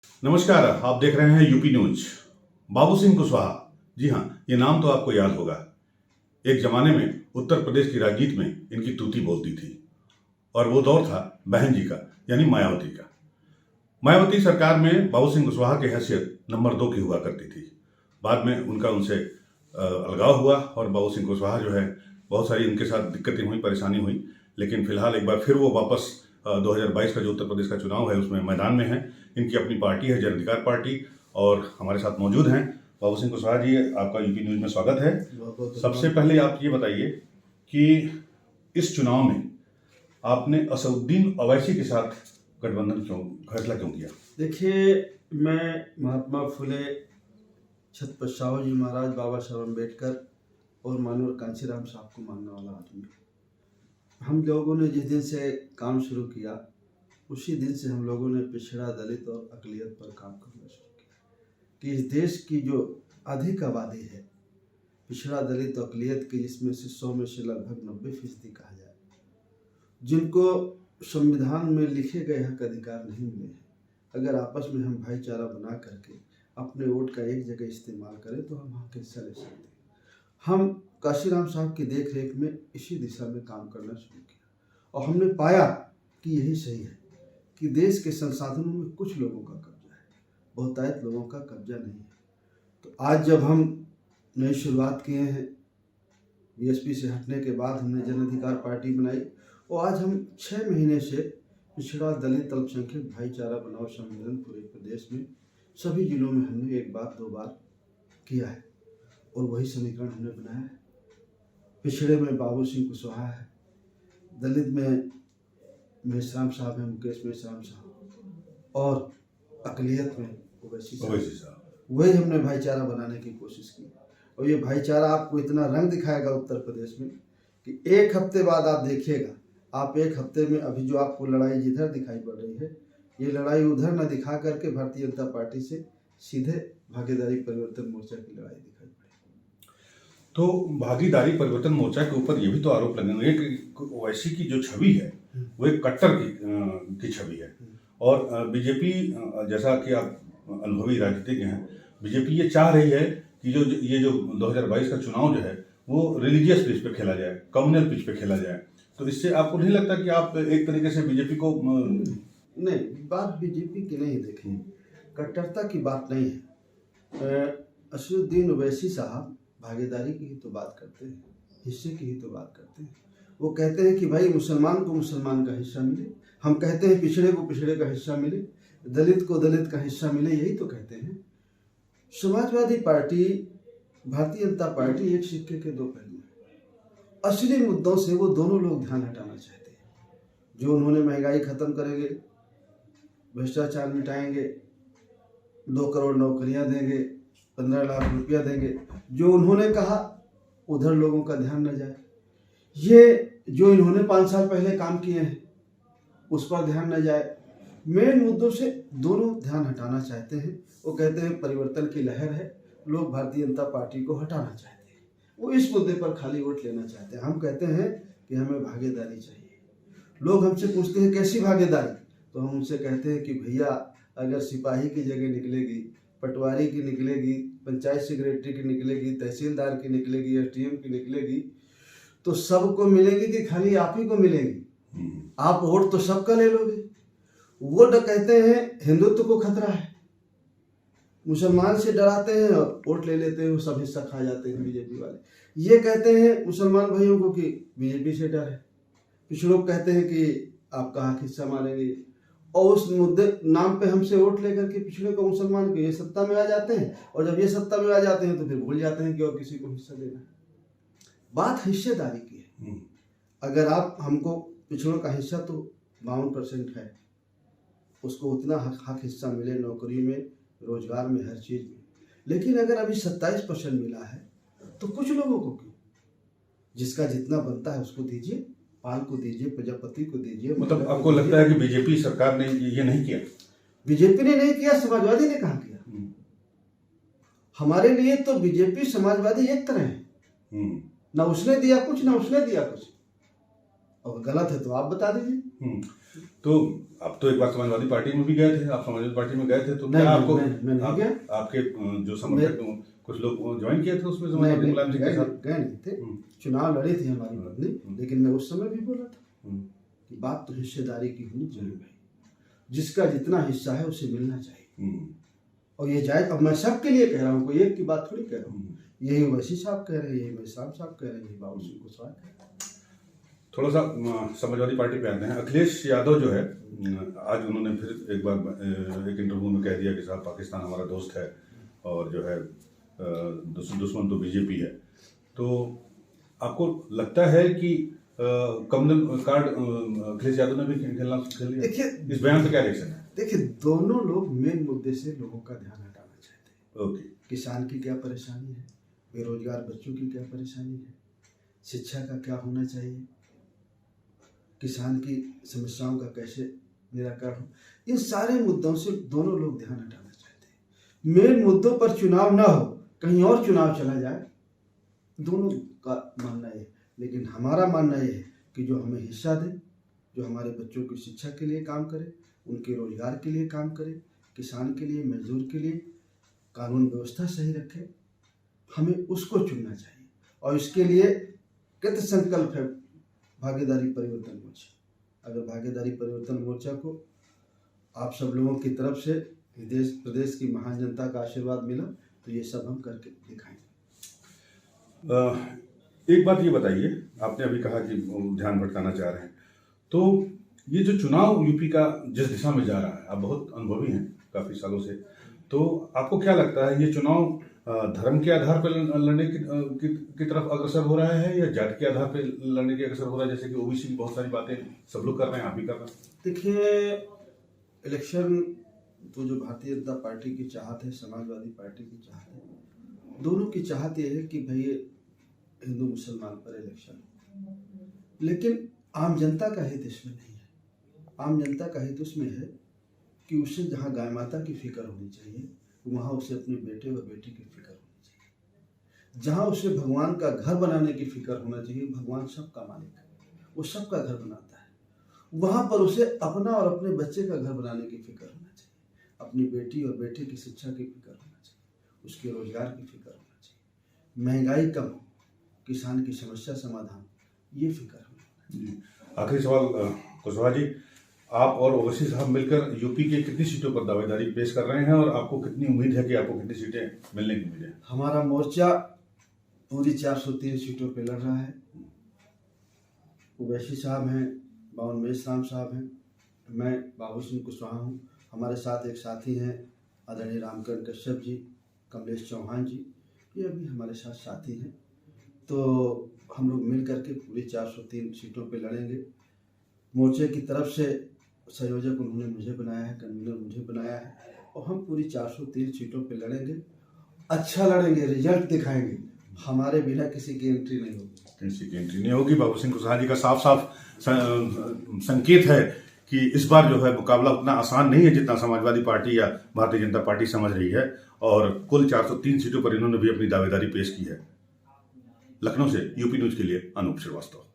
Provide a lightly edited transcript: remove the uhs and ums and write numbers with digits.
नमस्कार, आप देख रहे हैं यूपी न्यूज। बाबू सिंह कुशवाहा, जी हाँ, ये नाम तो आपको याद होगा। एक जमाने में उत्तर प्रदेश की राजनीति में इनकी तूती बोलती थी और वो दौर था बहन जी का, यानी मायावती का। मायावती सरकार में बाबू सिंह कुशवाहा की हैसियत नंबर 2 की हुआ करती थी। बाद में उनका उनसे अलगाव हुआ और बाबू सिंह कुशवाहा जो है, बहुत सारी उनके साथ दिक्कतें हुई, परेशानी हुई, लेकिन फिलहाल एक बार फिर वो वापस 2022 का जो उत्तर प्रदेश का चुनाव है उसमें मैदान में है। इनकी अपनी पार्टी है जन अधिकार पार्टी, और हमारे साथ मौजूद हैं बाबू सिंह कुशवाहा जी। आपका यूपी न्यूज में स्वागत है। सबसे पहले आप ये बताइए कि इस चुनाव में आपने असदुद्दीन ओवैसी के साथ गठबंधन फैसला क्यों किया? देखिए, मैं महात्मा फुले, छत्रपति शिवाजी महाराज, बाबा साहब अम्बेडकर और माननीय कांशीराम साहब को मानने वाला आदमी। हम लोगों ने जिस दिन से काम शुरू किया उसी दिन से हम लोगों ने पिछड़ा, दलित और अकलियत पर काम करना शुरू किया कि इस देश की जो अधिक आबादी है पिछड़ा, दलित और अकलियत की, जिसमें से 100 में से लगभग 90% कहा जाए, जिनको संविधान में लिखे गए हक अधिकार नहीं मिले हैं, अगर आपस में हम भाईचारा बना करके अपने वोट का एक जगह इस्तेमाल करें तो हम हक हिस्सा ले सकते हैं। हम कांशीराम साहब की देख रेख में इसी दिशा में काम करना शुरू किया और हमने पाया कि यही सही है कि देश के संसाधनों में कुछ लोगों का कब्जा है, बहुतायत लोगों का कब्जा नहीं है। तो आज जब हम नई शुरुआत किए हैं, बीएसपी से हटने के बाद हमने जन अधिकार पार्टी बनाई और आज हम 6 महीने से पिछड़ा, दलित, अल्पसंख्यक भाईचारा बनाओ सम्मेलन पूरे प्रदेश में सभी जिलों में हमने 1 बार 2 बार किया है और वही समीकरण हमने बनाया है। पिछड़े में बाबू सिंह कुशवाहा है, दलित में मेश्राम साहब हैं, मुकेश मेश्राम साहब, और अकलियत में ओवैसी साहब। वही हमने भाईचारा बनाने की कोशिश की और ये भाईचारा आपको इतना रंग दिखाएगा उत्तर प्रदेश में कि 1 हफ्ते बाद आप देखिएगा, आप 1 हफ्ते में अभी जो आपको लड़ाई जिधर दिखाई पड़ रही है, ये लड़ाई उधर न दिखा करके भारतीय जनता पार्टी से सीधे भागीदारी परिवर्तन मोर्चा की लड़ाई दिखाई पड़ी। तो भागीदारी परिवर्तन मोर्चा के ऊपर ये भी तो आरोप लगेंगे कि ओवैसी की जो छवि है वो एक कट्टर की छवि है, और बीजेपी, जैसा कि आप अनुभवी राजनीतिज्ञ हैं, बीजेपी ये चाह रही है कि ये जो 2022 का चुनाव जो है वो रिलीजियस पिच पे खेला जाए, कम्युनल पिच पे खेला जाए। तो इससे आपको नहीं लगता कि आप एक तरीके से बीजेपी को नहीं, बात बीजेपी की नहीं, देखिए कट्टरता की बात नहीं है। असदुद्दीन ओवैसी साहब भागीदारी की ही तो बात करते हैं, हिस्से की ही तो बात करते हैं। वो कहते हैं कि भाई मुसलमान को मुसलमान का हिस्सा मिले, हम कहते हैं पिछड़े को पिछड़े का हिस्सा मिले, दलित को दलित का हिस्सा मिले, यही तो कहते हैं। समाजवादी पार्टी, भारतीय जनता पार्टी एक सिक्के के 2 पहलू हैं। असली मुद्दों से वो दोनों लोग ध्यान हटाना चाहते हैं। जो उन्होंने महंगाई खत्म करेंगे, भ्रष्टाचार मिटाएंगे, 2 करोड़ नौकरियां देंगे, 15 लाख रुपया देंगे, जो उन्होंने कहा उधर लोगों का ध्यान न जाए। ये जो इन्होंने 5 साल पहले काम किए हैं उस पर ध्यान न जाए। मेन मुद्दों से दोनों ध्यान हटाना चाहते हैं। वो कहते हैं परिवर्तन की लहर है, लोग भारतीय जनता पार्टी को हटाना चाहते हैं, वो इस मुद्दे पर खाली वोट लेना चाहते हैं। हम कहते हैं कि हमें भागीदारी चाहिए। लोग हमसे पूछते हैं कैसी भागीदारी, तो हम उनसे कहते हैं कि भैया अगर सिपाही की जगह निकलेगी, पटवारी की निकलेगी, पंचायत सेक्रेटरी की निकलेगी, तहसीलदार की निकलेगी, एसडीएम की निकलेगी, तो सबको मिलेगी कि खाली आप ही को मिलेगी? आप वोट तो सबका ले लोगे। वो कहते हैं हिंदुत्व को खतरा है, मुसलमान से डराते हैं और वोट ले लेते हैं, वो सब हिस्सा खा जाते हैं बीजेपी वाले। ये कहते हैं मुसलमान भाइयों को कि बीजेपी से डर है, कुछ लोग कहते हैं कि आपका हक हिस्सा मारेंगे, और उस मुद्दे नाम पे हमसे वोट लेकर के पिछड़े को, मुसलमान को, ये सत्ता में आ जाते हैं, और जब ये सत्ता में आ जाते हैं तो फिर भूल जाते हैं कि और किसी को हिस्सा देना है। बात हिस्सेदारी की है। अगर आप हमको पिछड़ों का हिस्सा तो 52% है, उसको उतना हक हिस्सा मिले, नौकरी में, रोजगार में, हर चीज में। लेकिन अगर अभी 27% मिला है तो कुछ लोगों को क्यों? जिसका जितना बनता है उसको दीजिए, पाल को दीजिए, प्रजापति को दीजिए। मतलब आपको लगता है कि बीजेपी सरकार ने ये नहीं किया? बीजेपी ने नहीं किया, समाजवादी ने कहाँ किया? हमारे लिए तो बीजेपी समाजवादी एक तरह है, ना उसने दिया कुछ, ना उसने दिया कुछ। और गलत है तो आप बता दीजिए। तो आप तो एक बार समाजवादी पार्टी में भी गए थे, आप समाजवादी पार्टी में गए थे तो नहीं, क्या आपको मैं नहीं गया। आपके जो समर्थक कुछ लोग ज्वाइन किए थे उसमें समाजवादी मुलायम सिंह के साथ? गए नहीं थे, चुनाव लड़ी थी हमारी पत्नी, लेकिन मैं उस समय भी बोला था कि बात तो हिस्सेदारी की होनी चाहिए भाई, जिसका जितना हिस्सा है उसे मिलना चाहिए। और ये जाए, अब मैं सबके लिए कह रहा हूँ, कोई एक की बात थोड़ी कह रहा हूँ। यही ओवैसी साहब कह रहे हैं, यही मेहसाब साहब कह रहे हैं, यही बाबू सिंह कुशवाहा कह रहे हैं। थोड़ा सा समाजवादी पार्टी पे आते हैं। अखिलेश यादव जो है, आज उन्होंने फिर एक बार एक इंटरव्यू में कह दिया कि साहब पाकिस्तान हमारा दोस्त है और जो है दुश्मन तो बीजेपी है। तो आपको लगता है कि कम्युनल कार्ड अखिलेश यादव ने भी खेल लिया? देखिए, इस बयान पे क्या रिएक्शन है? देखिए, दोनों लोग मेन मुद्दे से लोगों का ध्यान हटाना चाहते हैं। ओके। किसान की क्या परेशानी है, बेरोजगार बच्चों की क्या परेशानी है, शिक्षा का क्या होना चाहिए, किसान की समस्याओं का कैसे निराकरण हो, इन सारे मुद्दों से दोनों लोग ध्यान हटाना चाहते हैं। मेन मुद्दों पर चुनाव ना हो, कहीं और चुनाव चला जाए, दोनों का मानना है। लेकिन हमारा मानना यह है कि जो हमें हिस्सा दे, जो हमारे बच्चों की शिक्षा के लिए काम करे, उनके रोजगार के लिए काम करे, किसान के लिए, मजदूर के लिए कानून व्यवस्था सही रखे, हमें उसको चुनना चाहिए। और इसके लिए कृत संकल्प है भागीदारी परिवर्तन मोर्चा। अगर भागीदारी परिवर्तन मोर्चा को आप सब लोगों की तरफ से देश प्रदेश की महान जनता का आशीर्वाद मिला तो ये सब हम करके दिखाएंगे। एक बात ये बताइए, आपने अभी कहा कि ध्यान भटकाना चाह रहे हैं, तो ये जो चुनाव यूपी का जिस दिशा में जा रहा है, आप बहुत अनुभवी हैं काफी सालों से, तो आपको क्या लगता है ये चुनाव धर्म के आधार पर लड़ने की तरफ अग्रसर हो रहा है या जाति के आधार पर लड़ने की अग्रसर हो रहा है? जैसे कि ओबीसी की बहुत सारी बातें सब लोग कर रहे हैं, आप भी कर रहे हैं। देखिए, इलेक्शन तो जो भारतीय जनता पार्टी की चाहत है, समाजवादी पार्टी की चाहत है, दोनों की चाहत ये है कि भाई हिंदू मुसलमान पर इलेक्शन हो, लेकिन आम जनता का हित इसमें नहीं है। आम जनता का हित उसमें है कि उसे जहाँ गाय माता की फिक्र होनी चाहिए, वहाँ उसे अपने बेटे व बेटी की फिक्र होनी चाहिए। जहाँ उसे भगवान का घर बनाने की फिक्र होना चाहिए, भगवान सबका मालिक है, वो सबका घर बनाता है, वहाँ पर उसे अपना और अपने बच्चे का घर बनाने की फिक्र होना चाहिए, अपनी बेटी और बेटे की शिक्षा की फिक्र होना चाहिए, उसके रोजगार की फिक्र होना चाहिए, महंगाई कम हो, किसान की समस्या समाधान, ये फिक्र होना चाहिए। आखिरी सवाल कुशवाहा जी, आप और ओवैसी साहब मिलकर यूपी के कितनी सीटों पर दावेदारी पेश कर रहे हैं और आपको कितनी उम्मीद है कि आपको कितनी सीटें मिलने की उम्मीद है? हमारा मोर्चा पूरी 403 सीटों पे लड़ रहा है। ओवैसी साहब हैं, बावन मेश्राम साहब हैं, मैं बाबू सिंह कुशवाहा हूँ, हमारे साथ एक साथी हैं आदरणीय रामकरण कश्यप जी, कमलेश चौहान जी, ये अभी हमारे साथ साथी हैं। तो हम लोग मिल करके पूरी 403 सीटों पे लड़ेंगे। मोर्चे की तरफ से संयोजक उन्होंने मुझे बनाया है, कन्वीनर मुझे बनाया है, और हम पूरी 403 सीटों पे लड़ेंगे, अच्छा लड़ेंगे, रिजल्ट दिखाएंगे, हमारे बिना किसी की एंट्री नहीं होगी। किसी की एंट्री नहीं होगी। बाबू सिंह कुशवाहा जी का साफ साफ संकेत है कि इस बार जो है मुकाबला उतना आसान नहीं है जितना समाजवादी पार्टी या भारतीय जनता पार्टी समझ रही है, और कुल 403 सीटों पर इन्होंने भी अपनी दावेदारी पेश की है। लखनऊ से यूपी न्यूज के लिए अनूप श्रीवास्तव।